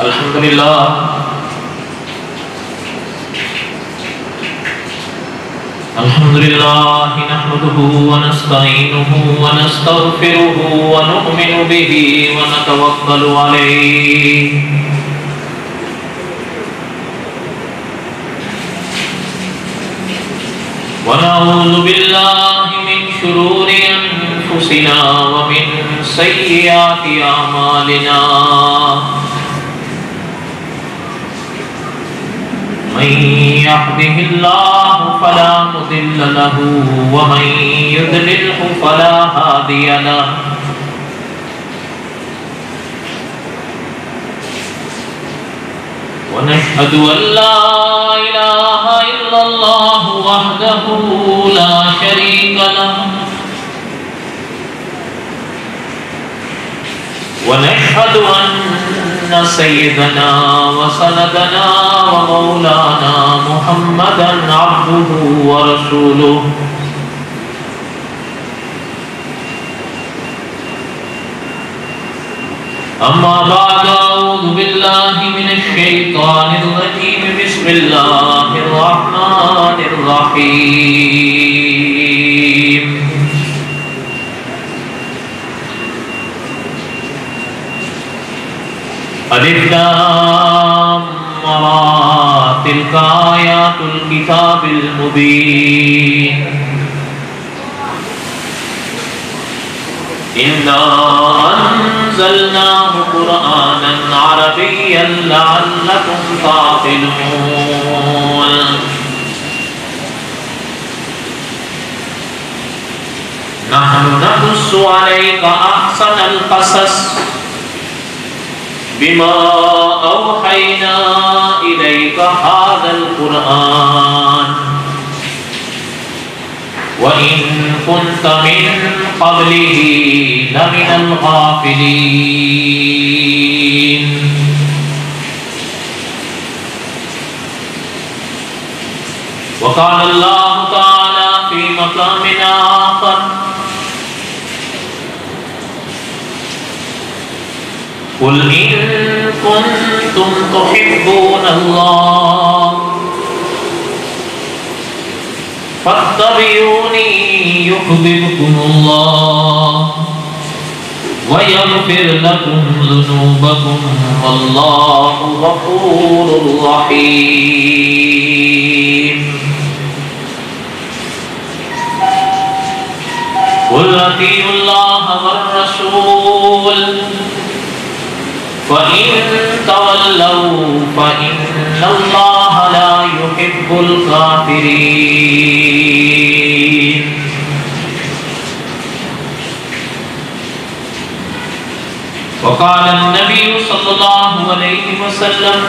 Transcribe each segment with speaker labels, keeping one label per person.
Speaker 1: الحمدللہ نحمده ونستعینه ونستغفره ونؤمن به ونتوکل علیہ ونعوذ باللہ من شرور انفسنا ومن سیئات اعمالنا من يهده الله فلا مضل له ومن يضلله فلا هادي له ونشهد أن لا إله إلا الله وحده لا شريك له ونشهد أن سيدنا وسندنا ومولانا محمدا عبده ورسوله أما بعد أعوذ بالله من الشيطان الرجيم بسم الله الرحمن الرحيم الف لام را تلك آیات الكتاب المبین انا انزلناه قرآنا عربيا لعلكم تعقلون نحن نقص عليك احسن القصص بما أوحينا إليك هذا القرآن وإن كنت من قبله لمن الغافلين وقال الله تعالى في مقام آخر قل إن كنتم تحبون الله فاتبعوني يحببكم الله ويغفر لكم ذنوبكم والله غفور رحيم قل أطيعوا الله والرسول فإن تولوا فإن الله لا يحب الكافرين وقال النبي صلى الله عليه وسلم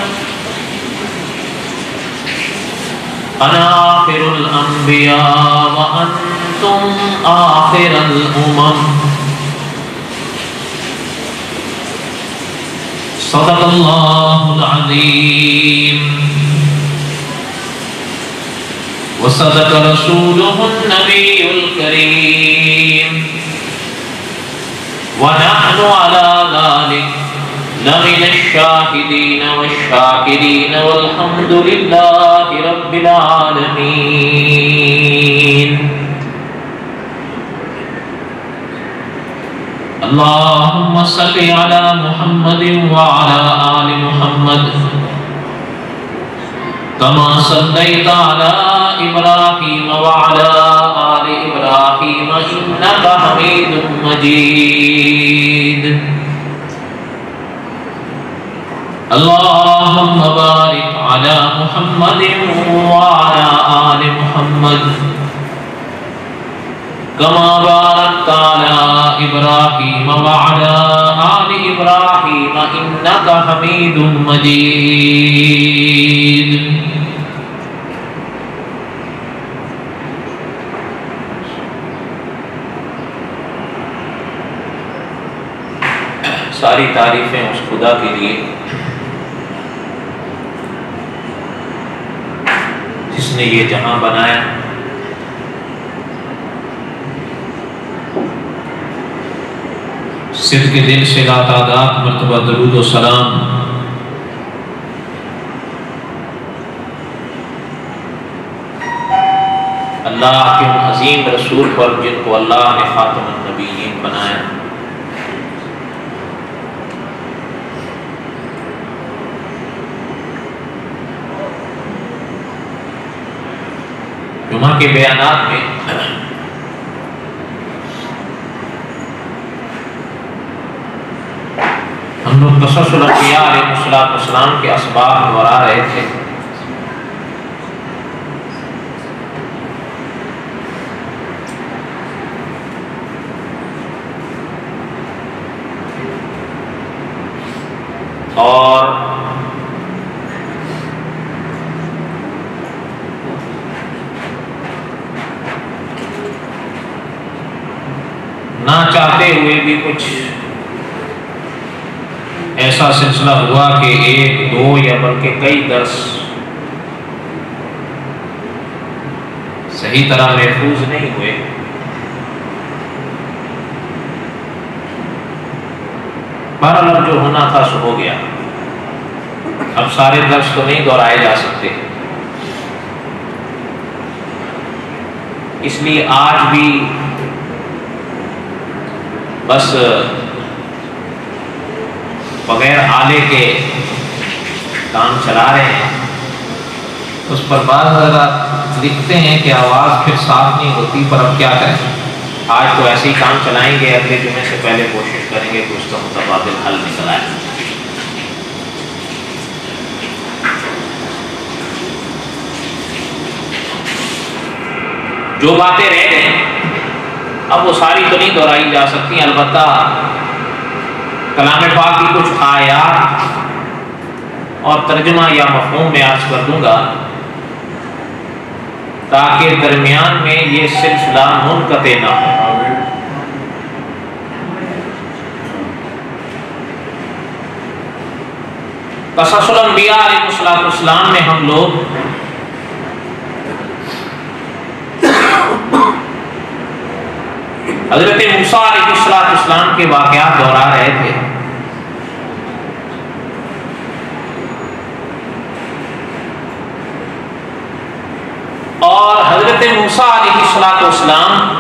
Speaker 1: أنا آخر الأنبياء وأنتم آخر الأمم صدق الله العظيم وصدق رسوله النبي الكريم ونحن على ذلك لمن الشاهدين والشاكرين والحمد لله رب العالمين اللهم صل على محمد وعلى آل محمد كما صليت على إبراهيم وعلى آل إبراهيم إنك حميد مجيد اللهم بارك على محمد وعلى آل محمد كما باركت على إبراهيم وعلى آل إبراهيم إنك حميد مجيد ساری تعریفیں اس خدا کے لیے جس نے یہ جہاں بنایا، صدق کے دل سے لاتعداد مرتبہ درود و سلام اللہ کے ان عظیم رسول پر جن کو اللہ نے خاتم النبیین بنایا۔ جمعہ کے بیانات میں ہم لوگ قصص الانبیاء علیہ السلام کے اسباب دہرا رہے تھے۔ اور نہ چاہتے ہوئے بھی کچھ ایسا سلسلہ ہوا کہ ایک دو یا بلکہ کئی درس صحیح طرح محفوظ نہیں ہوئے۔ بہرحال جو ہونا تھا سو ہو گیا، اب سارے درس تو نہیں دہرائے جا سکتے، اس لیے آج بھی بس بغیر آلے کے کام چلا رہے ہیں۔ اس پر بعض حضرات لکھتے ہیں کہ آواز پھر صاف نہیں ہوتی، پر اب کیا کریں، آج تو ایسے ہی کام چلائیں گے، اگلے جمعے سے پہلے کوشش کریں گے کہ اس کا متبادل حل نکل آئے۔ جو باتیں رہ گئیں اب وہ ساری تو نہیں دہرائی جا سکتی، البتہ کلام پاک کی کچھ آیات اور ترجمہ یا مفہوم میں عرض کر دوں گا تاکہ درمیان میں یہ سلسلہ منقطع نہ ہو۔ قصص الانبیاء علیہ السلام میں ہم لوگ حضرت موسیٰ علیہ السلام کے واقعات دہرا رہے تھے۔ اور حضرت موسیٰ علیہ السلام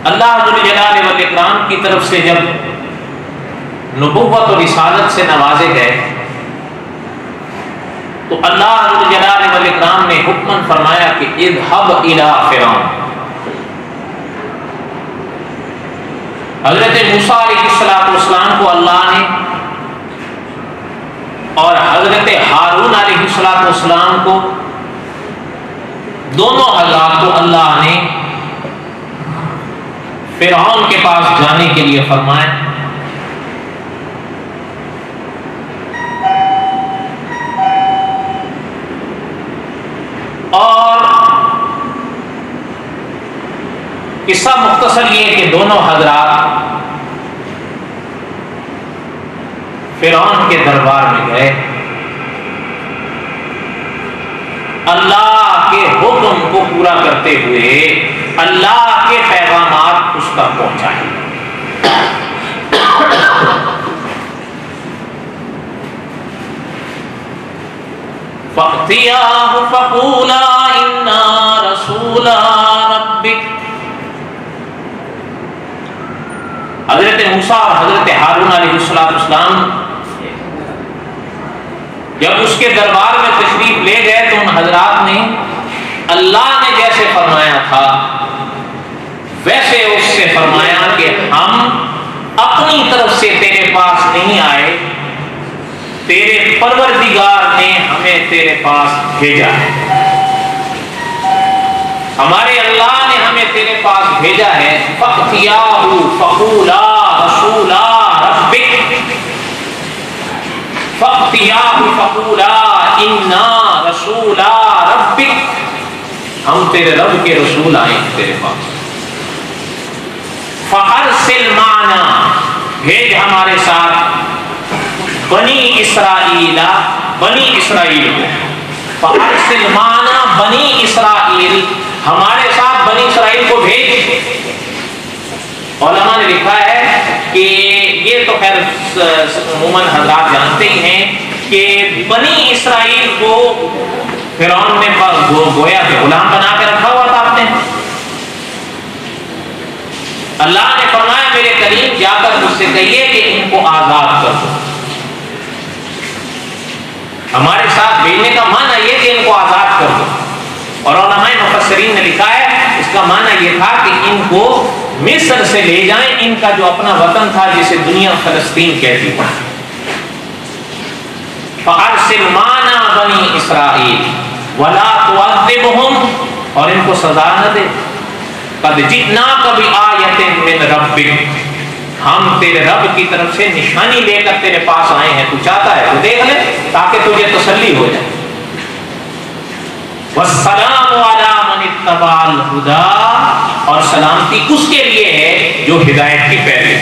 Speaker 1: اللہ ذو الجلال والاکرام کی طرف سے جب نبوت و رسالت سے نوازے گئے تو اللہ ذو الجلال والاکرام نے حکم فرمایا کہ اذهب الى فرعون۔ حضرت موسیٰ علیہ السلام کو اللہ نے اور حضرت ہارون علیہ السلام کو، دونوں حضرات کو اللہ نے فرعون کے پاس جانے کے لیے فرمایا۔ اور قصہ مختصر یہ کہ دونوں حضرات فرعون کے دربار میں گئے، اللہ کے حکم کو پورا کرتے ہوئے اللہ کے پیغامات اس تک پہنچائے۔ فَأْتِيَاهُ فَقُولَا إِنَّا رَسُولَا رَبِّكَ۔ حضرت موسیٰ اور حضرت ہارون علیہ السلام جب اس کے دربار میں تشریف لے گئے تو ان حضرات نے اللہ نے جیسے فرمایا تھا ویسے اس سے فرمایا کہ ہم اپنی طرف سے تیرے پاس نہیں آئے، تیرے پروردگار نے ہمیں تیرے پاس بھیجا ہے، ہمارے اللہ نے ہمیں تیرے پاس بھیجا ہے۔ فَأْتِيَاهُ فَقُولَا رَسُولَا رَبِّكَ، فَأْتِيَاهُ فَقُولَا إِنَّا رَسُولَا رَبِّكَ، ہم تیرے رب کے رسول آئے ہیں تیرے پاس۔ فَأَرْسِلْ مَعَنَا، بھیج ہمارے ساتھ بنی اسرائیل کو۔ فَأَرْسِلْ مَعَنَا بنی اسرائیل، ہمارے ساتھ بنی اسرائیل کو بھیج۔ علماء نے لکھا ہے کہ یہ تو خیر عموماً حضرات جانتے ہی ہیں کہ بنی اسرائیل کو فرعون نے گویا کہ غلام بنا کے رکھا ہوا تھا آپ نے. اللہ نے فرمایا میرے کریم جا کر مجھ سے کہیے کہ ان کو آزاد کر دو. ہمارے ساتھ بھیجنے کا معنی یہ کہ ان کو آزاد کر دو. اور علماء مفسرین نے لکھا ہے اس کا معنی یہ تھا کہ ان کو مصر سے لے جائیں، ان کا جو اپنا وطن تھا جسے دنیا فلسطین کہتی تھی. فَأَرْسِلْ مَعَنَا بَنِي إِسْرَائِيلَ وَلَا تُعَذِّبْهُمْ، اور ان کو سزا نہ دے. قَدْ جِئْنَاكَ بِآيَةٍ مِّن رَبِّكَ، ہم تیرے رب کی طرف سے نشانی لے کر تیرے پاس آئے ہیں، تو چاہتا ہے تو دیکھ لے تاکہ تجھے تسلی ہو جائے. وَالسَّلَامُ عَلَىٰ مَنِ اتَّبَعَ الْهُدَىٰ، اور سلامتی اس کے لیے ہے جو ہدایت کی پیروی.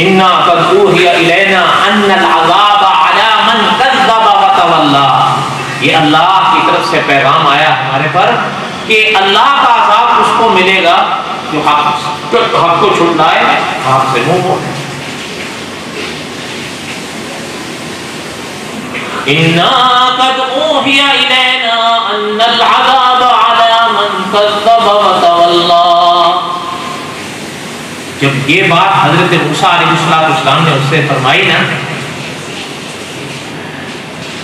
Speaker 1: اِنَّا قَدْ أُوحِيَ إِلَيْنَا أَنَّ الْعَذَابَ عَلَىٰ مَنْ كَذَّبَ وَتَوَلَّىٰ، یہ اللہ کی طرف سے پیغام آیا ہمارے پر کہ اللہ کا عذاب اس کو ملے گا جو حق کو چھٹلائے، حق سے منہ موڑے. اِنَّا قَدْ أُوحِيَ إِلَيْنَا أَنَّ الْعَذَابَ عَلَىٰ مَنْ كَذَّبَ وَتَوَلَّىٰ. جب یہ بات حضرت موسیٰ علیہ السلام نے اس سے فرمائی نا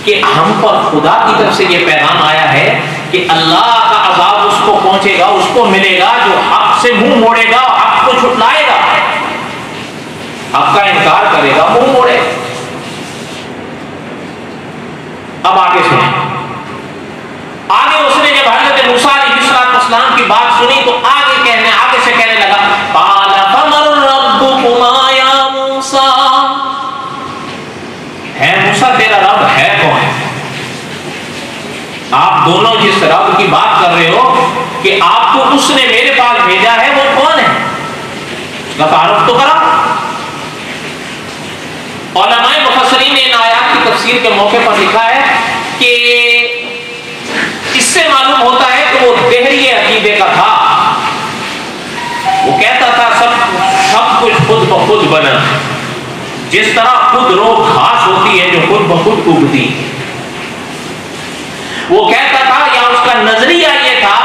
Speaker 1: کہ ہم پر خدا کی طرف سے یہ پیغام آیا ہے کہ اللہ کا عذاب اس کو پہنچے گا، اس کو ملے گا جو حق سے منہ موڑے گا، حق کو چھٹلائے گا، حق کا انکار کرے گا، منہ موڑے گا. اب آگے سنیں. آگے اس نے جب حضرت موسیٰ علیہ السلام کی بات سنی تو آگے سے کہنے لگا قال فمن ربكما یا موسیٰ، ہے موسیٰ تیرا رب ہے کون؟ آپ دونوں جس رب کی بات کر رہے ہو کہ آپ کو اس نے میرے پاس بھیجا ہے وہ کون ہے؟ اس کا تعارف تو کرا. علماء مفسرین نے ان آیات کی تفسیر کے موقع پر لکھا ہے کہ اس سے معلوم ہوتا ہے کہ وہ دہری عقیدے کا تھا. وہ کہتا تھا سب کچھ خود بخود بنا، جس طرح خود رو گھاس ہوتی ہے جو خود بخود اگتی. وہ کہتا تھا یا اس کا نظریہ یہ تھا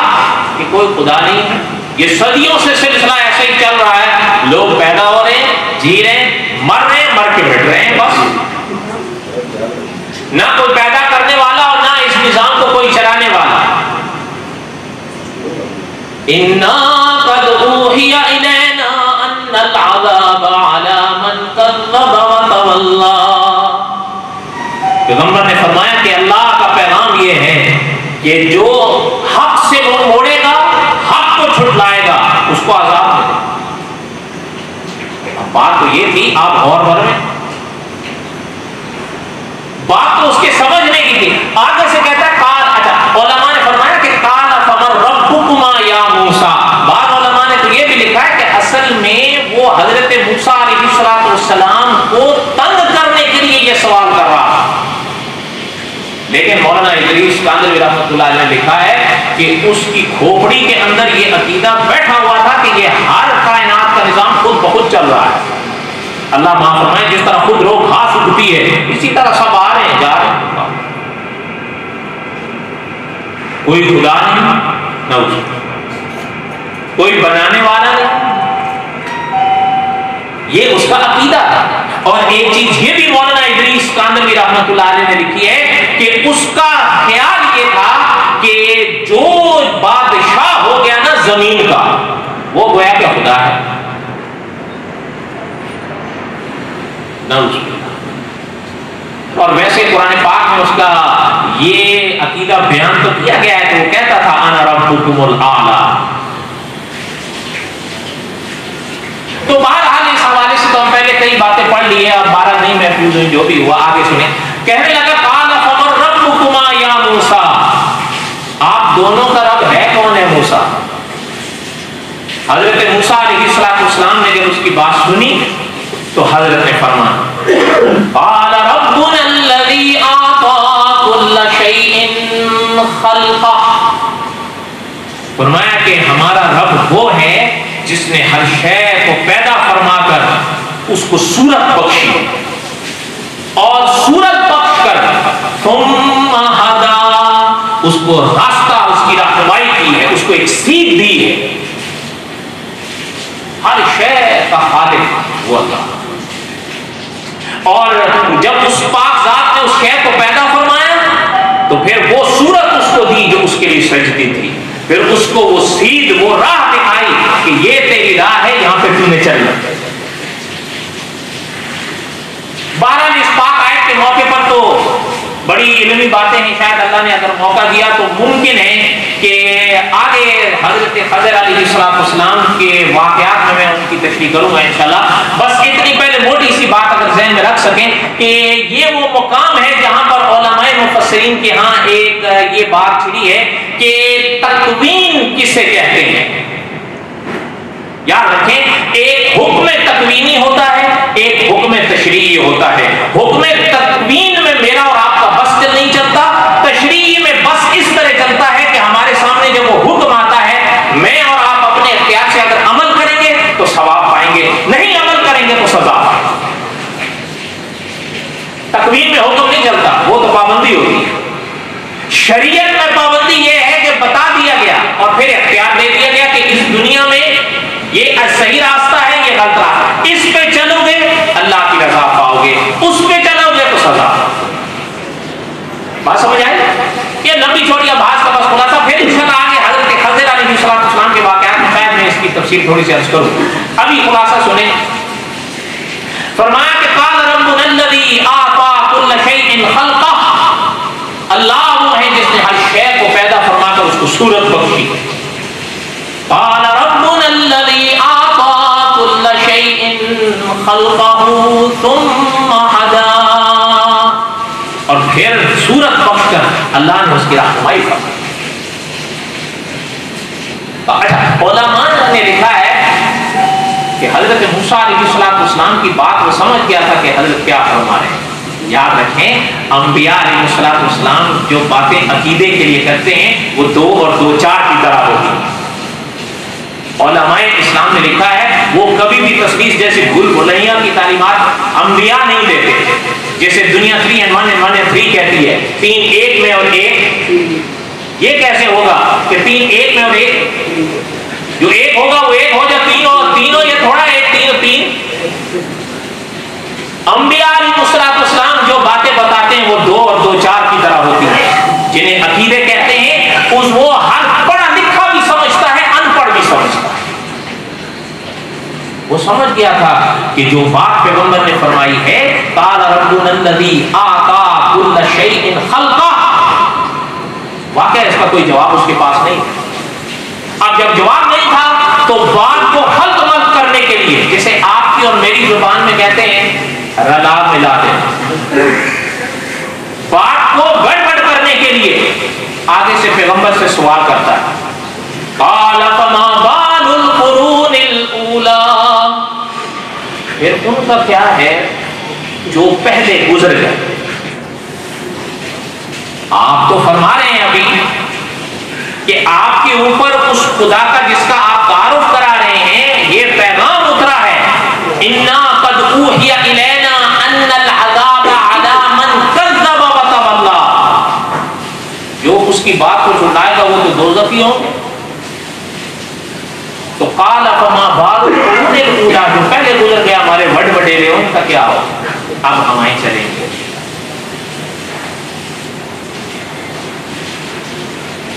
Speaker 1: کہ کوئی خدا نہیں ہے، یہ صدیوں سے سلسلہ ایسے ہی چل رہا ہے، لوگ پیدا ہو رہے ہیں، جی رہے ہیں، مر رہے ہیں، مر کے مٹ رہے ہیں، بس. نہ کوئی پیدا کرنے والا اور نہ اس نظام کو کوئی چلانے والا. اِنَّا قَدْ أُوحِيَ إِلَيْنَا أَنَّ الْعَذَابَ عَلَىٰ مَنْ كَذَّبَ وَتَوَلَّىٰ. پیغمبر نے فرمایا کہ اللہ کا پیغام یہ ہے کہ جو حق سے منہ موڑے گا، حق کو چھٹلائے گا، اس کو عذاب دے گا. اب بات تو یہ تھی، آپ غور کریں، بات تو اس کے سمجھنے کی تھی. آگے سے کہتا ہے قال، اچھا علماء نے فرمایا کہ قال فمن ربكما یا موسیٰ. بعض علماء نے تو یہ بھی لکھا ہے کہ اصل میں وہ حضرت موسیٰ علیہ السلام کو تنگ کرنے کے لیے یہ سوال کر رہا تھا. لیکن مولانا ادریس کاندھلوی رحمۃ اللہ علیہ نے لکھا ہے کہ اس کی کھوپڑی کے اندر یہ عقیدہ بیٹھا ہوا تھا کہ یہ ہر کائنات کا نظام خود بخود چل رہا ہے. اللہ معاف فرمائے، جس طرح خود رو گھاس اگتی ہے اسی طرح سب آ رہے ہیں جا رہے ہیں، کوئی خدا نہیں، نہ کوئی بنانے والا نہیں. یہ اس کا عقیدہ تھا. اور ایک چیز یہ بھی مولانا ادریس کاندھلوی رحمۃ اللہ علیہ نے لکھی ہے کہ اس کا خیال یہ تھا کہ جو بادشاہ ہو گیا نا زمین کا، وہ گویا کہ خدا ہے. اور ویسے قرآن پاک میں اس کا یہ عقیدہ بیان تو کیا گیا ہے کہ وہ کہتا تھا انا ربکم الاعلی. تو بہرحال اس حوالے سے تو ہم پہلے کئی باتیں پڑھ لی ہیں، اب 12 نہیں محفوظ ہوئی، جو بھی ہوا آگے سنیں. کہنے لگا قال فمن ربکما یا موسیٰ، آپ دونوں کا رب ہے کون ہے موسیٰ؟ حضرت موسیٰ علیہ السلام نے جب اس کی بات سنی تو حضرت نے فرمایا قال ربنا الذی اعطى كل شیء خلقہ. فرمایا کہ ہمارا رب وہ ہے جس نے ہر شے کو پیدا فرما کر اس کو صورت بخشی اور صورت بخش کر ثم ہدا اس کو راستہ اس کی رہنمائی کی ہے، اس کو ایک سیکھ دی ہے۔ ہر شے کا خالق وہ اللہ، اور جب اس پاک ذات نے اس شے کو پیدا فرمایا تو پھر وہ صورت اس کو دی جو اس کے لیے سجدی تھی، پھر اس کو وہ سیدھ وہ راہ دکھائی کہ یہ تیری راہ ہے، یہاں پہ تم نے چلنا۔ بہرحال اس پاک آیت کے موقع پر تو بڑی علمی باتیں ہیں، شاید اللہ نے اگر موقع دیا تو ممکن ہے کہ آگے حضرت خضر علیہ السلام کے واقعات میں ان کی تشریح کروں گا انشاءاللہ۔ بس اتنی پہلے موٹی سی بات اگر ذہن میں رکھ سکیں کہ یہ وہ مقام ہے جہاں پر علماء مفسرین کے ہاں ایک یہ بات چھڑی ہے کہ تکوین کسے کہتے ہیں۔ یاد رکھیں، ایک حکم تکوینی ہوتا ہے، ایک حکم تشریعی ہوتا ہے۔ حکم تکوین میں میرا اور آپ کا بس نہیں چلتا، تشریعی میں بس اس طرح چلتا ہے کہ ہمارے سامنے جب وہ حکم آتا ہے، میں اور آپ اپنے اختیار سے اگر عمل کریں گے تو ثواب پائیں گے، نہیں عمل کریں گے تو سزا پائیں گے۔ تکوین میں حکم نہیں چلتا، وہ تو پابندی ہوتی ہے۔ شریعت میں پابندی یہ ہے کہ بتا دیا گیا اور پھر اختیار دے دیا گیا کہ اس دنیا میں یہ صحیح راستہ ہے، یہ غلط راستہ، اس پہ چلو گے اللہ کی رضا پاؤ گے، اس پہ چلو گے تو سزا۔ بات سمجھ آئے؟ یہ لمبی چھوڑی آبھاس کا بس خلاصہ، پھر انشاءاللہ آگے حضرت خضر علیہ السلام کے واقعات میں شاید میں اس کی تفصیل تھوڑی سی عرض کروں۔ ابھی خلاصہ سنیں، فرمایا کہ قال ربنا الذی اعطى كل شیء خلقہ، اللہ وہ ہے جس نے ہر شے کو پیدا فرما کر اس کو صورت بخشی۔ قال ربنا الذي اعطى كل شيء خلقه ثم هدى، اور پھر صورت بخش کر اللہ نے اس کی رہنمائی فرمائی۔ علماء نے لکھا ہے کہ حضرت موسیٰ علیہ السلام کی بات وہ سمجھ گیا تھا کہ حضرت کیا فرما رہے ہیں۔ یاد رکھیں، انبیاء علیہ السلام جو باتیں عقیدے کے لیے کرتے ہیں وہ 2 اور 2 4 کی طرح ہوتی ہیں۔ علماء اسلام نے لکھا ہے وہ کبھی بھی تصویر جیسے بھول بھلیاں کی تعلیمات انبیاء نہیں دیتے، جیسے دنیا 3 and 1 and 1 and 3 کہتی ہے، 3 ایک میں اور 1 یہ کیسے ہوگا کہ 3 ایک میں اور 1 جو 1 ہوگا وہ 1 ہو جائے 3 اور تینوں یہ تھوڑا 1 3 اور 3۔ انبیاء علیہ السلام جو باتیں بتاتے ہیں وہ 2 اور 2 4 کی طرح ہوتی ہیں، جنہیں عقیدے کہتے ہیں، وہ ہر پڑھا لکھا بھی سمجھتا ہے، ان پڑھ بھی سمجھتا ہے۔ وہ سمجھ گیا تھا کہ جو بات پیغمبر نے فرمائی ہے قال ربنا الذی اعطى كل شیء خلقہ، واقعہ اس کا کوئی جواب اس کے پاس نہیں۔ اب جب جواب نہیں تھا تو بات کو خلق ملک کرنے کے لیے، جیسے آپ کی اور میری زبان میں کہتے ہیں رلا ملا دیں، بات کو گڑبڑ کرنے کے لیے آگے سے پیغمبر سے سوال کرتا ہے، قال فما بال القرون الاولى، پھر ان کا کیا ہے جو پہلے گزر گئے۔ آپ تو فرما رہے ہیں ابھی کہ آپ کے اوپر اس خدا کا جس کا آپ تعارف کرا رہے ہیں یہ پیغام اترا ہے، انا قد اوحی الینا ان العذاب علی من کذب وتولی، جو اس کی بات کو جھٹلائے گا وہ تو دوزخی ہوں گے۔ تو قال فما بال القرون الاولى، جو پہلے گزر گیا ہمارے بڑے وڈیرے ان کا کیا ہو، اب ہمیں چلیں گے۔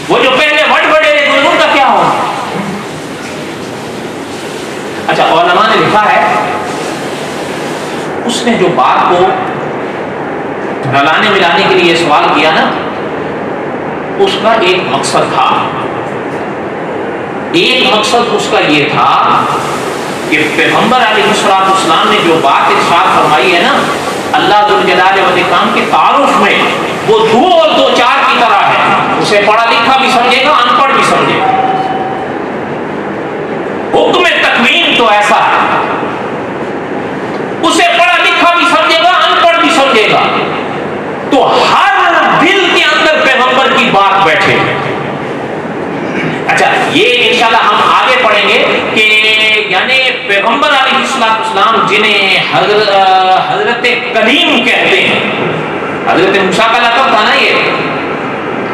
Speaker 1: وہ جو پہلے بڑے وڈیرے گزر ان کا کیا ہو۔ اچھا علماء نے لکھا ہے اس نے جو بات کو رلانے ملانے کے لیے سوال کیا نا، اس کا ایک مقصد تھا، ایک مقصد اس کا یہ تھا کہ پیغمبر علیہ السلام نے جو بات ارشاد فرمائی ہے نا اللہ ذوالجلال والاکرام کے تعارف میں، وہ 2 اور 2 4 کی طرح ہے، اسے پڑھا لکھا بھی سمجھے گا، ان پڑھ بھی سمجھے گا۔ حکم تکوین تو ایسا ہے، اسے پڑھا لکھا بھی سمجھے گا، ان پڑھ بھی سمجھے گا، تو ہر دل کے اندر پیغمبر کی بات بیٹھے۔ اچھا یہ انشاءاللہ ہم آگے پڑھیں گے کہ پیغمبر علیہ السلام جنہیں حضرت کلیم کہتے ہیں، حضرت موسیٰ کا لقب تھا نا یہ،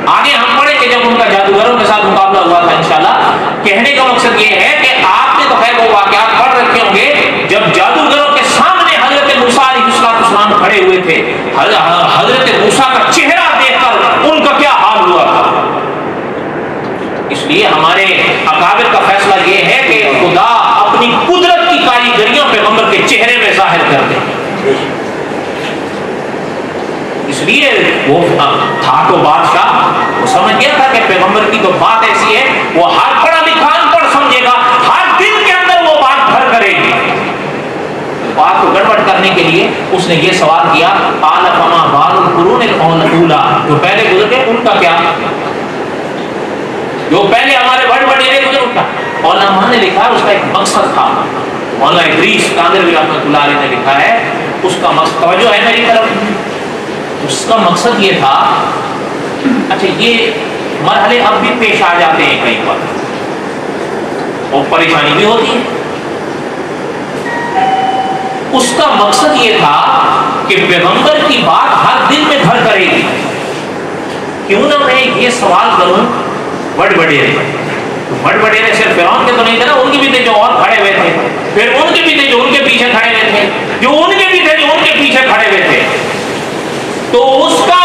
Speaker 1: آگے ہم پڑھیں گے جب ان کا جادوگروں کے ساتھ مقابلہ ہوا تھا انشاءاللہ۔ کہنے کا مقصد یہ ہے کہ آپ نے تو خیر وہ واقعات پڑھ رکھے ہوں گے جب جادوگروں کے سامنے حضرت موسیٰ علیہ السلام کھڑے ہوئے تھے، حضرت موسیٰ کا چہرہ دیکھ کر ان کا کیا حال ہوا تھا۔ اس لیے ہمارے اکابر کا فیصلہ یہ ہے کہ خدا اپنی قدرت کی کاریگریاں پیغمبر کے چہرے میں ظاہر کر دے۔ اس لیے وہ تھا تو بادشاہ، وہ سمجھ گیا تھا کہ پیغمبر کی تو بات ایسی ہے، وہ ہر پڑھا لکھا ان پڑھ سمجھے گا، ہر دن کے اندر وہ بات بھر کرے گی۔ بات کو گڑبڑ کرنے کے لیے اس نے یہ سوال کیا، قال فما بال القرون الاولی، جو پہلے گزرے ان کا کیا، جو پہلے ہمارے بڑے بڑے گزرے ان کا۔ علماء نے لکھا ہے اس کا ایک مقصد تھا، مولانا ادریس کاندروی رحمۃ اللہ علیہ نے لکھا ہے اس کا مقصد، توجہ ہے میری طرف، اس کا مقصد یہ تھا، اچھا یہ مرحلے اب بھی پیش آ جاتے ہیں کہیں پر اور پریشانی بھی ہوتی ہے۔ اس کا مقصد یہ تھا کہ پیغمبر کی بات ہر دل میں گھر کرے گی۔ کیوں نہ میں یہ سوال کروں، بڑے بڑے صرف فرعون کے تو نہیں تھے نا، ان کے بھی تھے جو اور کھڑے ہوئے تھے، پھر ان کے بھی تھے جو ان کے پیچھے کھڑے ہوئے تھے، جو ان کے بھی تھے جو ان کے پیچھے کھڑے ہوئے تھے۔ تو اس کا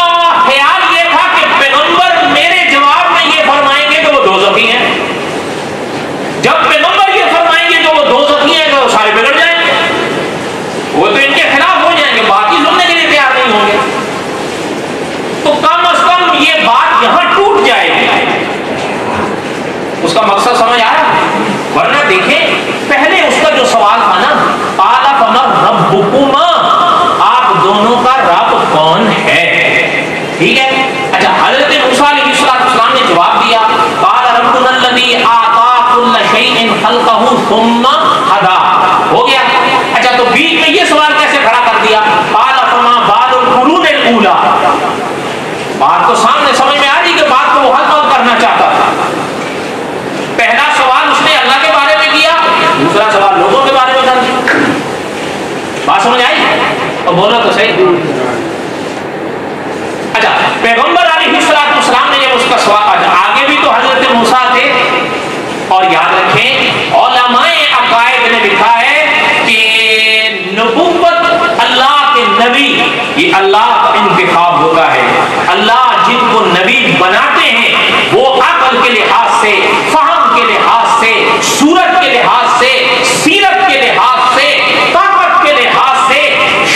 Speaker 1: خیال یہ تھا کہ پیغمبر میرے جواب میں یہ فرمائیں گے کہ وہ دوزخی ہیں، جب پیغمبر یہ فرمائیں گے کہ وہ دوزخی ہیں تو وہ سارے بگڑ جائیں گے، وہ تو ان کے خلاف ہو جائیں گے، باقی سننے کے لیے تیار نہیں ہوں گے۔ تو کم از کم یہ بات یہاں ٹوٹ جائے گی۔ اس کا مقصد سمجھ آیا؟ ورنہ دیکھیں پہلے اس کا جو سوال تھا نا، قال فمن ربکما، آپ دونوں کا رب کون ہے؟ ٹھیک ہے، اچھا حضرت موسیٰ علیہ السلام نے جواب دیا، قال ربنا الذی اعطى كل شیء خلقه ثم هدى، ہو گیا۔ اچھا تو بیچ میں یہ سوال کیسے کھڑا کر دیا، قال فما بال القرون الاولى، بات تو سامنے سمجھ میں آ رہی کہ بات کو وہ حل کرنا چاہتا تھا۔ پہلا سوال اس نے اللہ کے بارے میں کیا، دوسرا سوال لوگوں کے بارے میں کر دیا۔ بات سمجھ آئی؟ اور بولو تو صحیح۔ اچھا پیغمبر علیہ السلام نے جب اس کا سوال، آگے بھی تو حضرت موسیٰ تھے، اور یاد رکھیں علماء عقائد نے لکھا ہے کہ نبوت اللہ کے نبی، یہ اللہ کا انتخاب ہوتا ہے۔ اللہ جن کو نبی بناتے ہیں وہ عقل کے لحاظ سے، فہم کے لحاظ سے، صورت کے لحاظ سے، سیرت کے لحاظ سے، طاقت کے لحاظ سے،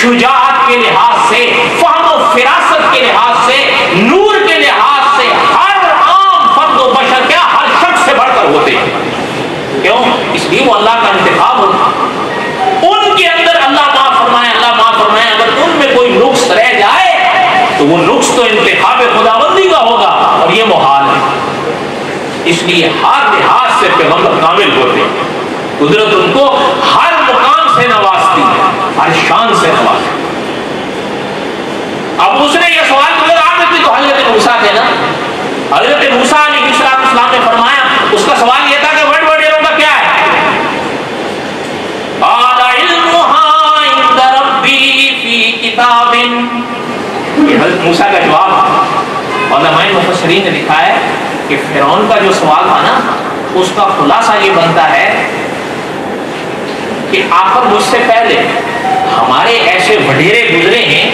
Speaker 1: شجاعت کے لحاظ سے، فہم و فراست کے لحاظ سے، نور کے لحاظ سے، ہر عام فرد و بشر کیا ہر شخص سے بڑھ کر ہوتے ہیں۔ کیوں؟ اس لیے وہ اللہ کا انتخاب ہوتا ہے۔ ان کے اندر اللہ معاف فرمائے، اللہ معاف فرمائے، اگر ان میں کوئی نقص رہ جائے تو وہ نقص تو انتخاب خداوندی کا ہوگا، اور یہ محال ہے۔ اس لیے ہر لحاظ سے پیغمبر کامل ہوتے ہیں، قدرت ان کو ہر مقام سے نوازتی ہے، ہر شان سے نوازتی ہے۔ اب اس نے یہ سوال کیا، آپ بھی تو حضرت موسیٰ تھے نا، حضرت موسیٰ علیہ السلام نے فرمایا، اس کا سوال یہ تھا کہ بڑے بڑے کا کیا ہے، قال علمها عند ربی فی کتاب، یہ حضرت موسیٰ کا جواب۔ علماء مفسرین نے لکھا ہے کہ فرعون کا جو سوال تھا نا، اس کا خلاصہ یہ بنتا ہے کہ آخر مجھ سے پہلے ہمارے ایسے وڈیرے گزرے ہیں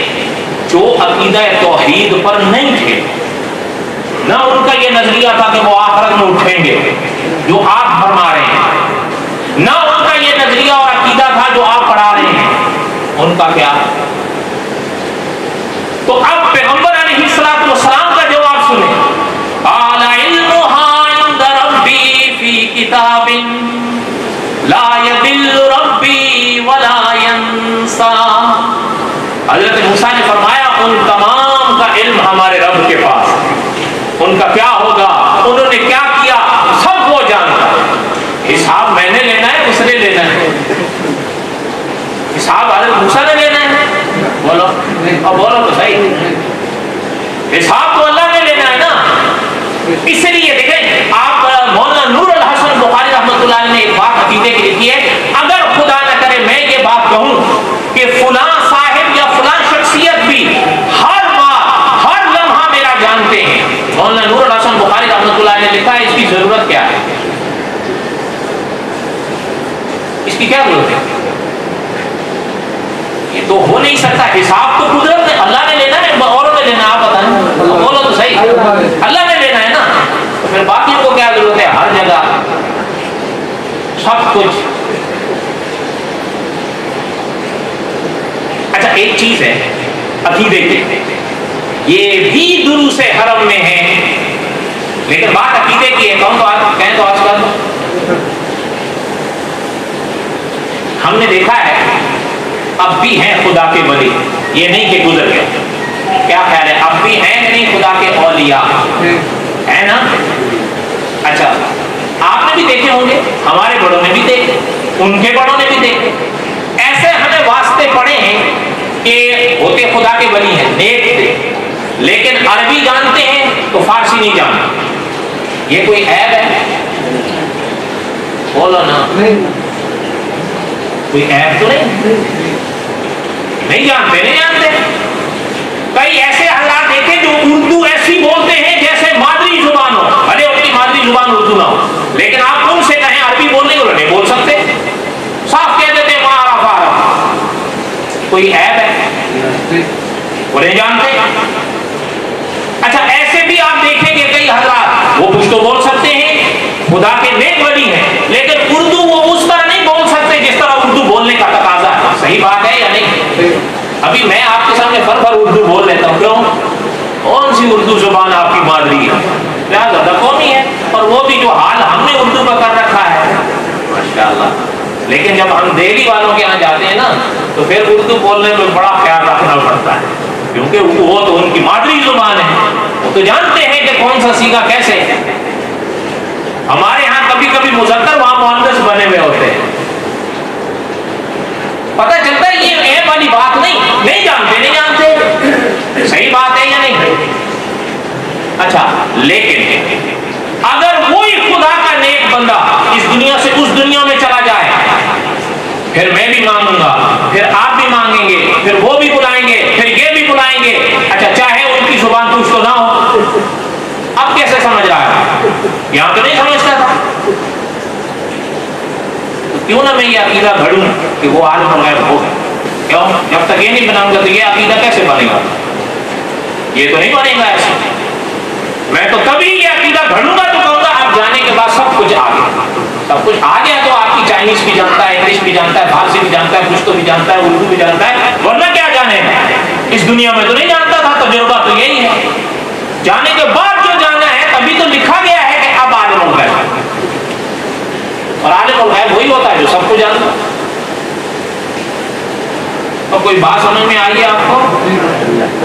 Speaker 1: جو عقیدہ توحید پر نہیں تھے، نہ ان کا یہ نظریہ تھا کہ وہ آخرت میں اٹھیں گے جو آپ فرما رہے ہیں، نہ ان کا یہ نظریہ اور عقیدہ تھا جو آپ پڑھا رہے ہیں۔ ان کا کیا؟ تو اب پیغمبر علیہ السلام کا جواب سنیں، قال علمها عند ربی فی کتاب لا یضل ربی ولا ینسا۔ حضرت موسیٰ نے فرمایا ان تمام کا علم ہمارے رب کے پاس ہے، ان کا کیا ہوگا، انہوں نے کیا کیا، سب وہ جانتا ہے۔ حساب میں نے لینا ہے، اس نے لینا ہے، حساب حضرت موسیٰ نے لینا ہے، بولو اور بولو تو صحیح، حساب تو اللہ نے لینا ہے نا۔ اس لیے دیکھیں آپ مولانا نور الحسن بخاری رحمۃ اللہ علیہ نے ایک بات عقیدے کی لکھی ہے، اگر اس کی کیا ضرورت ہے؟ یہ تو ہو نہیں سکتا. حساب تو قدرت نے, اللہ نے لینا ہے, اوروں نے لینا. آپ بتائیں, بولو تو صحیح, اللہ نے لینا ہے نا, تو پھر باقیوں کو کیا ضرورت ہے؟ ہر جگہ سب کچھ. اچھا ایک چیز ہے عقیدے کی, یہ بھی دروس حرم میں ہے, لیکن بات عقیدے کی ہے. کون تو آج کہیں تو آج کل ہم نے دیکھا ہے اب بھی ہیں خدا کے ولی, یہ نہیں کہ گزر گئے. کیا خیال ہے, اب بھی ہیں کہ نہیں خدا کے اولیاء؟ ہے نا. اچھا آپ نے بھی دیکھے ہوں گے, ہمارے بڑوں نے بھی دیکھے, ان کے بڑوں نے بھی دیکھے. ایسے ہمیں واسطے پڑے ہیں کہ ہوتے خدا کے ولی ہیں, نیک تھے, لیکن عربی جانتے ہیں تو فارسی نہیں جانتے. یہ کوئی عیب ہے؟ بولو نا, کوئی عیب تو نہیں جانتے, نہیں جانتے. کئی ایسے حالات دیکھے جو اردو ایسی بولتے ہیں جیسے مادری زبان ہو, ارے ان کی مادری زبان اردو نہ ہو, لیکن آپ ان سے کہیں عربی بولنے کو نہیں بول سکتے, صاف کہہ دیتے مارا فارا. کوئی عیب ہے؟ وہ نہیں جانتے. اچھا ایسے بھی آپ دیکھیں گے کئی حضرات وہ کچھ تو بول سکتے ہیں, خدا کے نیک ولی ہیں, لیکن اردو وہ اس طرح نہیں بول سکتے جس طرح اردو بولنے کا تقاضا ہے. صحیح بات ہے یا نہیں؟ ابھی میں آپ کے سامنے فر اردو بول لیتا ہوں, کیوں؟ کون سی اردو زبان آپ کی مادری ہے؟ کیا زیادہ قومی ہے, اور وہ بھی جو حال ہم نے اردو کا کر رکھا ہے ماشاءاللہ. لیکن جب ہم دہلی والوں کے یہاں جاتے ہیں نا تو پھر اردو بولنے میں بڑا خیال رکھنا پڑتا ہے, کیونکہ وہ تو ان کی مادری زبان ہے, وہ تو جانتے ہیں کہ کون سا سیگا کیسے ہے. ہمارے یہاں کبھی کبھی مذکر وہاں مؤنث بنے ہوئے ہوتے ہیں. پتہ چلتا ہے یہ عیب والی بات نہیں جانتے, نہیں جانتے. صحیح بات ہے یا نہیں؟ اچھا لیکن اگر وہی خدا کا نیک بندہ اس دنیا سے اس دنیا میں چلا جائے, پھر میں بھی مانگوں گا, پھر آپ بھی مانگیں گے, پھر وہ بھی بلائیں گے, پھر یہ بھی بلائیں گے. اچھا چاہے ان کی زبان کچھ تو نہ ہو, اب کیسے سمجھ رہا ہے؟ یہاں تو نہیں سمجھتا تھا. کیوں نہ میں یہ عقیدہ گھڑوں کہ وہ عالم الغیب ہو, کیوں؟ جب تک یہ نہیں بناؤں گا تو یہ عقیدہ کیسے بنے گا؟ یہ تو نہیں بنے گا ایسے. میں تو کبھی یہ عقیدہ گھڑوں گا تو کہوں گا اب جانے کے بعد سب کچھ آ گیا. سب کچھ آ گیا تو آپ کی چائنیز بھی جانتا ہے, انگلش بھی جانتا ہے, فارسی بھی جانتا ہے, کچھ تو بھی جانتا ہے, اردو بھی جانتا ہے, ورنہ کیا جانے گا؟ اس دنیا میں تو نہیں جانتا تھا. تجربہ تو یہی ہے, جانے کے بعد جو جانا ہے تبھی تو لکھا گیا ہے کہ اب عالم الغیب, اور عالم الغیب وہی ہوتا ہے جو سب کو جانتا. اور کوئی بات سمجھ میں آئی ہے آپ کو؟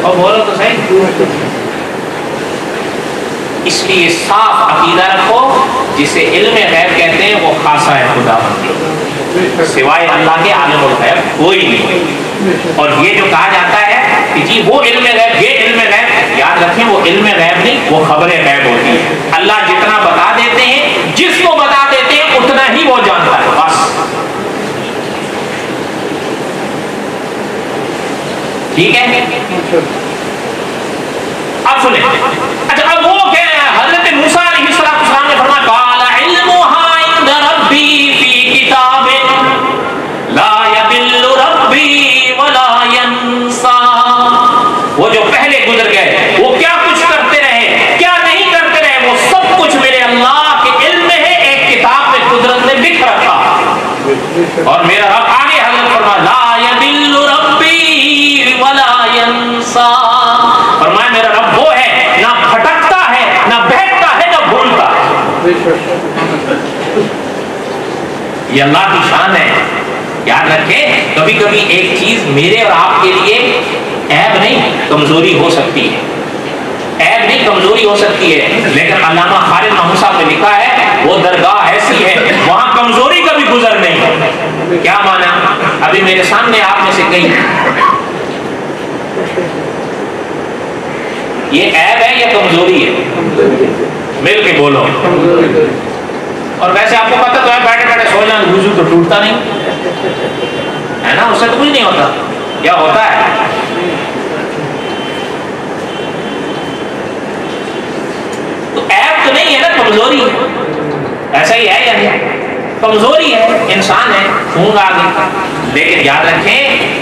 Speaker 1: اور بولو تو صحیح. اس لیے صاف عقیدہ رکھو, جسے علم غیب کہتے ہیں وہ خاصہ ہے خدا, سوائے اللہ کے عالم الغیب کوئی نہیں. اور یہ جو کہا جاتا ہے کہ جی وہ علم غیب, یہ علم غیب, یاد رکھیں وہ علم غیب نہیں, وہ خبر غیب ہوتی ہے. اللہ جتنا بتا دیتے ہیں, جس کو بتا دیتے ہیں اتنا ہی وہ جانتا ہے, بس. ٹھیک ہے, اب سنیں. اچھا اب وہ کہہ رہے ہیں, حضرت موسیٰ علیہ السلام نے فرمایا قال علمها عند ربی فی کتاب لا یضل ربی ولا ینسا. وہ جو پہلے گزر گئے وہ کیا کچھ کرتے رہے, کیا نہیں کرتے رہے, وہ سب کچھ میرے اللہ کے علم میں ہے, ایک کتاب میں قدرت نے لکھ رکھا. اور میرا رب آگے حضرت فرمایا لا یضل ربی ولا ینسا, فرمایا میرا رب وہ ہے نہ پھٹکتا ہے, نہ بہکتا ہے, نہ بھولتا ہے. یہ اللہ کی شان ہے. یاد رکھیں کبھی کبھی ایک چیز میرے اور آپ کے لیے عیب نہیں, کمزوری ہو سکتی ہے. عیب نہیں, کمزوری ہو سکتی ہے, لیکن علامہ خالد محمود صاحب نے لکھا ہے وہ درگاہ ایسی ہے وہاں کمزوری کا بھی گزر نہیں. کیا مانا؟ ابھی میرے سامنے آپ میں سے کئی, یہ عیب ہے یا کمزوری ہے؟ مل کے بولو. اور ویسے آپ کو پتہ تو ہے بیٹھے بیٹھے سو جائیں وضو تو ٹوٹتا نہیں ہے نا, اس سے تو کچھ نہیں ہوتا. کیا ہوتا ہے؟ تو عیب تو نہیں ہے نا, کمزوری ہے. ایسا ہی ہے یا نہیں؟ کمزوری ہے، انسان ہے، اونگ آ گئی، لیکن یاد رکھیں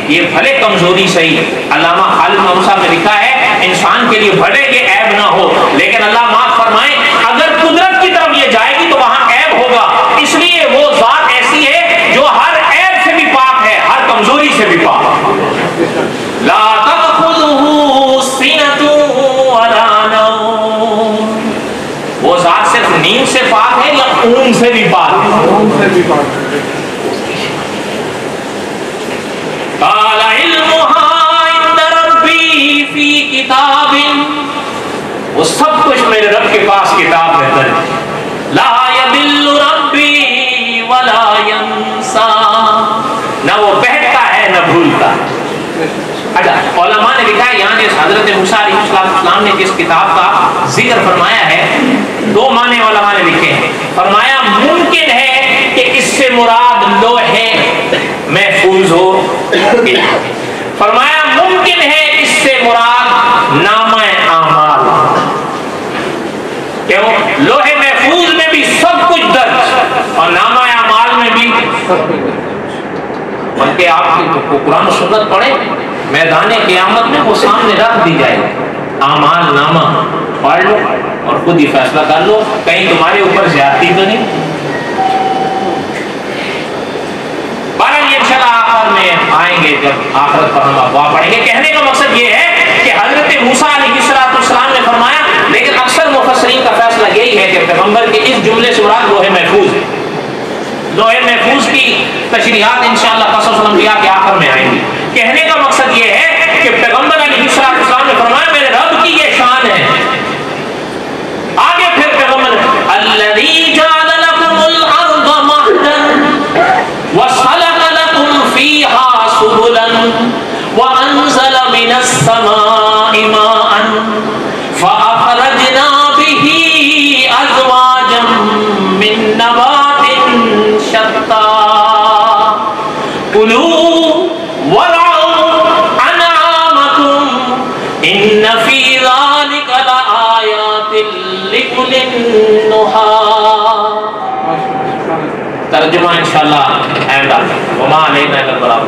Speaker 1: یہ بھلے کمزوری صحیح، علامہ خالد محمد صاحب نے لکھا ہے انسان کے لیے بھلے یہ عیب نہ ہو، لیکن اللہ معاف فرمائے اگر قدرت کی طرف یہ جائے گی تو وہاں عیب ہوگا، اس لیے وہ ذات ایسی ہے جو ہر عیب سے بھی پاک ہے، ہر کمزوری سے بھی پاک۔ لا تأخذہ سنۃ ولا نوم، وہ ذات صرف نیند سے پاک ہے یا اونگ سے بھی پاک ہے؟ قال علمها عند ربی فی کتاب، وہ سب کچھ میرے رب کے پاس کتاب میں درج، لا یضل ربی ولا ینسا، نہ وہ بہتا ہے نہ بھولتا۔ اچھا علماء نے لکھا ہے یہاں حضرت موسیٰ علیہ السلام نے جس کتاب کا ذکر فرمایا ہے دو معنی علماء نے لکھے ہیں، فرمایا ممکن ہے کہ اس سے مراد لوح محفوظ ہو، فرمایا ممکن ہے اس سے مراد نامہ اعمال، کیوں لوح محفوظ میں بھی سب کچھ درج اور نامہ اعمال میں بھی، بلکہ آپ کو قرآن و سنت پڑھیں میدان قیامت میں وہ سامنے رکھ دی جائے گی، اعمال نامہ پڑھ لو اور خود ہی فیصلہ کر لو کہیں تمہارے اوپر زیادتی تو نہیں۔ بہرحال یہ انشاءاللہ آخر میں آئیں گے جب آخرت پر ہم افواہ پڑھیں گے۔ کہنے کا مقصد یہ ہے کہ حضرت موسیٰ علیہ السلام نے فرمایا، لیکن اکثر مفسرین کا فیصلہ یہی ہے کہ پیغمبر کے اس جملے سے مراد لوح محفوظ ہے۔ لوح محفوظ کی تشریحات انشاءاللہ قصص الانبیاء کے آخر میں آئیں گی۔ کہنے کا مقصد یہ ہے کہ پیغمبر علیہ السلام نے فرمایا میرے رب کی یہ شان ہے۔ آگے پھر پیغمبر الذی جعل لکم الارض مہدا وسلک لکم فیہا سبلا وانزل من السماء ماء فاخرجنا به ازواجا من نبات شتى کلوا وارعوا انعامکم ان فی ذلک لآیات لأولی النہی۔ ترجمہ انشاءاللہ وما علینا الا البلاغ۔